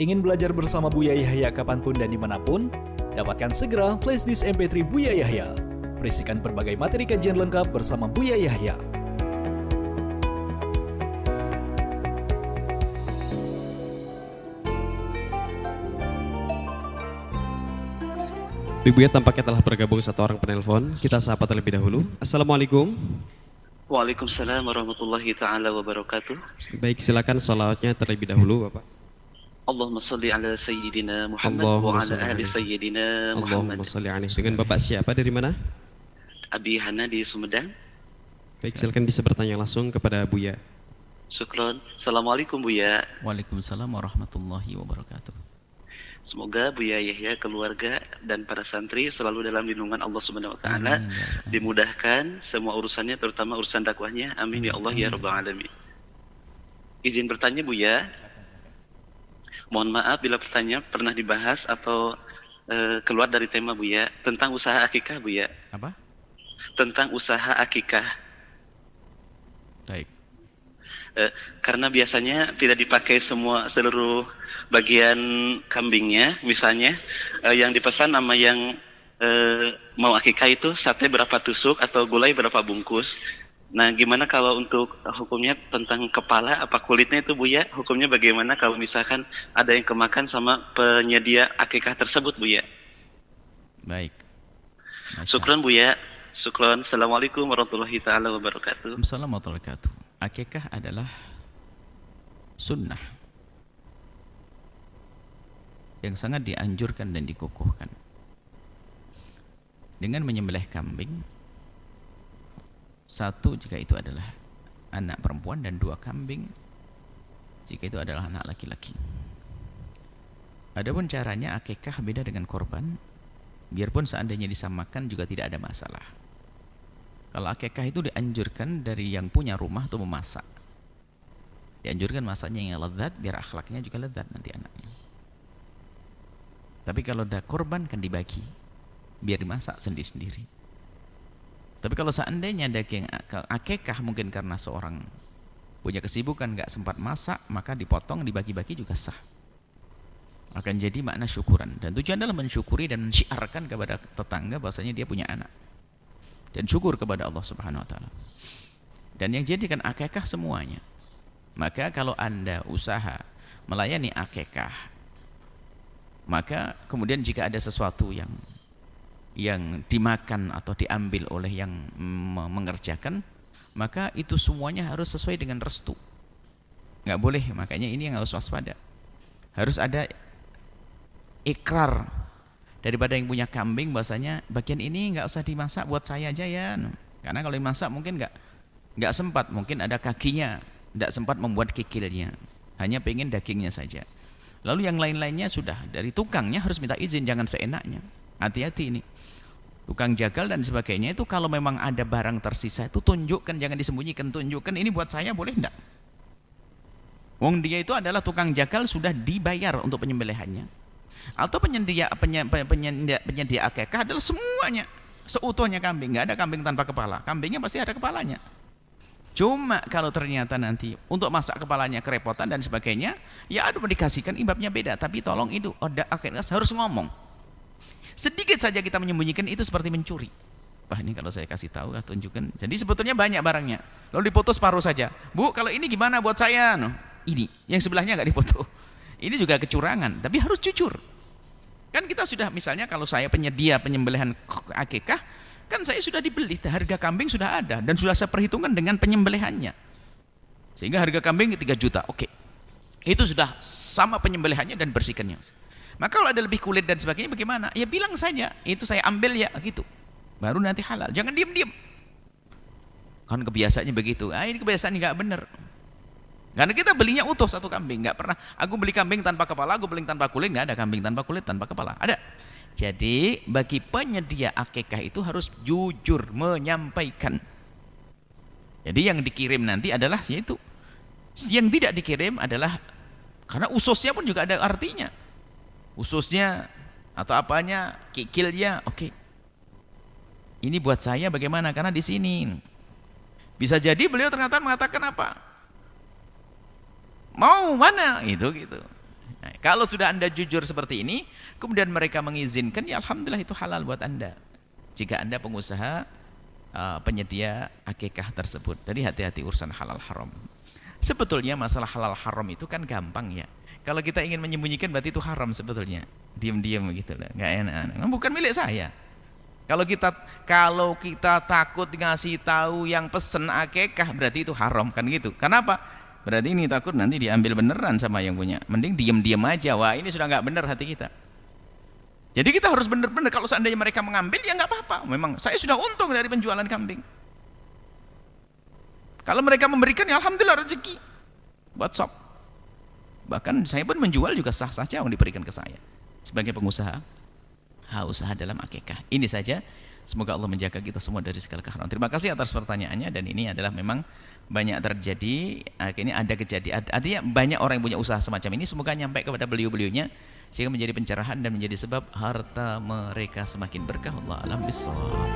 Ingin belajar bersama Buya Yahya kapanpun dan dimanapun? Dapatkan segera flashdisk MP3 Buya Yahya. Berisikan berbagai materi kajian lengkap bersama Buya Yahya. Buya tampaknya telah bergabung satu orang penelpon. Kita sapa terlebih dahulu. Assalamualaikum. Waalaikumsalam warahmatullahi ta'ala wabarakatuh. Baik, silakan sholawatnya terlebih dahulu, Bapak. Allahumma salli ala Sayyidina Muhammad wa ala ahli Sayyidina Muhammad. Allahumma sholli alaihi. Dengan Bapak siapa, dari mana? Abi Hana di Sumedang. Baik, silakan bisa bertanya langsung kepada Buya. Syukron. Assalamualaikum Buya. Waalaikumsalam warahmatullahi wabarakatuh. Semoga Buya Yahya, keluarga dan para santri selalu dalam lindungan Allah Subhanahu wa taala, dimudahkan semua urusannya, terutama urusan dakwahnya. Amin ya Allah ya rabbal alamin. Izin bertanya Buya. Mohon maaf bila pertanyaan pernah dibahas atau keluar dari tema Buya tentang usaha akikah Buya. Apa? Tentang usaha akikah. Baik. Karena biasanya tidak dipakai seluruh bagian kambingnya, misalnya yang dipesan sama yang mau akikah itu sate berapa tusuk atau gulai berapa bungkus. Nah, gimana kalau untuk hukumnya tentang kepala apa kulitnya itu Buya? Hukumnya bagaimana kalau misalkan ada yang kemakan sama penyedia akikah tersebut Buya? Baik. Syukron Buya. Syukron. Assalamualaikum warahmatullahi taala wabarakatuh. Assalamualaikum warahmatullahi wabarakatuh. Akikah adalah sunnah yang sangat dianjurkan dan dikukuhkan. Dengan menyembelih kambing, satu jika itu adalah anak perempuan, dan dua kambing jika itu adalah anak laki-laki. Adapun caranya akikah beda dengan korban. Biarpun seandainya disamakan juga tidak ada masalah. Kalau akikah itu dianjurkan dari yang punya rumah untuk memasak. Dianjurkan masaknya yang lezat biar akhlaknya juga lezat nanti anaknya. Tapi kalau ada korban kan dibagi, biar dimasak sendiri-sendiri. Tapi kalau seandainya daging akikah mungkin karena seorang punya kesibukan nggak sempat masak, maka dipotong dibagi-bagi juga sah. Akan jadi makna syukuran, dan tujuan adalah mensyukuri dan mensyiarkan kepada tetangga bahwasanya dia punya anak, dan syukur kepada Allah Subhanahu wa taala. Dan yang jadikan akikah semuanya. Maka kalau Anda usaha melayani akikah, maka kemudian jika ada sesuatu yang dimakan atau diambil oleh yang mengerjakan, maka itu semuanya harus sesuai dengan restu. Nggak boleh, makanya ini yang harus waspada. Harus ada ikrar daripada yang punya kambing bahasanya bagian ini nggak usah dimasak, buat saya aja ya. Karena kalau dimasak mungkin nggak sempat, mungkin ada kakinya, nggak sempat membuat kikilnya, hanya pengen dagingnya saja. Lalu yang lain-lainnya sudah dari tukangnya harus minta izin, jangan seenaknya. Hati-hati ini. Tukang jagal dan sebagainya itu kalau memang ada barang tersisa itu tunjukkan, jangan disembunyikan, tunjukkan ini buat saya, boleh enggak? Wong dia itu adalah tukang jagal, sudah dibayar untuk penyembelihannya. Atau penyedia akikah adalah semuanya seutuhnya kambing, enggak ada kambing tanpa kepala. Kambingnya pasti ada kepalanya. Cuma kalau ternyata nanti untuk masak kepalanya kerepotan dan sebagainya, ya aduh dikasihkan imbabnya beda, tapi tolong itu ada akikah harus ngomong. Sedikit saja kita menyembunyikan itu seperti mencuri. Wah, ini kalau saya kasih tahu, saya tunjukkan. Jadi sebetulnya banyak barangnya. Lalu dipoto separuh saja. Bu, kalau ini gimana buat saya? No, ini, yang sebelahnya nggak dipoto. Ini juga kecurangan, tapi harus jujur. Kan kita sudah, misalnya kalau saya penyedia penyembelihan akikah, kan saya sudah dibeli, harga kambing sudah ada dan sudah saya perhitungkan dengan penyembelihannya. Sehingga harga kambing 3 juta, oke. Itu sudah sama penyembelihannya dan bersihkannya. Maka kalau ada lebih kulit dan sebagainya bagaimana? Ya bilang saja, itu saya ambil ya, gitu. Baru nanti halal. Jangan diam-diam. Kan kebiasaannya begitu. Ini kebiasaan nggak benar. Karena kita belinya utuh satu kambing, nggak pernah. Aku beli kambing tanpa kepala, aku beli tanpa kulit, nggak ada kambing tanpa kulit, tanpa kepala. Ada. Jadi bagi penyedia akikah itu harus jujur menyampaikan. Jadi yang dikirim nanti adalah yaitu. Yang tidak dikirim adalah karena ususnya pun juga ada artinya. Ususnya atau apanya, kikilnya, oke. Ini buat saya bagaimana? Karena di sini bisa jadi beliau ternyata mengatakan apa? Mau mana? Itu gitu. Nah, kalau sudah Anda jujur seperti ini, kemudian mereka mengizinkan, ya alhamdulillah itu halal buat Anda. Jika Anda pengusaha penyedia akikah tersebut. Jadi hati-hati urusan halal haram. Sebetulnya masalah halal haram itu kan gampang ya. Kalau kita ingin menyembunyikan berarti itu haram sebetulnya. Diam-diam gitu loh, nggak enak. Bukan milik saya. Kalau kita takut ngasih tahu yang pesen akikah berarti itu haram kan gitu. Kenapa? Berarti ini takut nanti diambil beneran sama yang punya. Mending diam-diam aja. Wah, ini sudah nggak benar hati kita. Jadi kita harus benar-benar, kalau seandainya mereka mengambil ya nggak apa-apa. Memang saya sudah untung dari penjualan kambing. Kalau mereka memberikan ya alhamdulillah rezeki buat sop. Bahkan saya pun menjual juga sah-sah saja yang diberikan ke saya. Sebagai pengusaha, usaha dalam akikah. Ini saja. Semoga Allah menjaga kita semua dari segala keharaman. Terima kasih atas pertanyaannya, dan ini adalah memang banyak terjadi. Ini ada kejadian. Artinya banyak orang yang punya usaha semacam ini. Semoga nyampe kepada beliau-beliaunya sehingga menjadi pencerahan dan menjadi sebab harta mereka semakin berkah. Allah alam bisawab.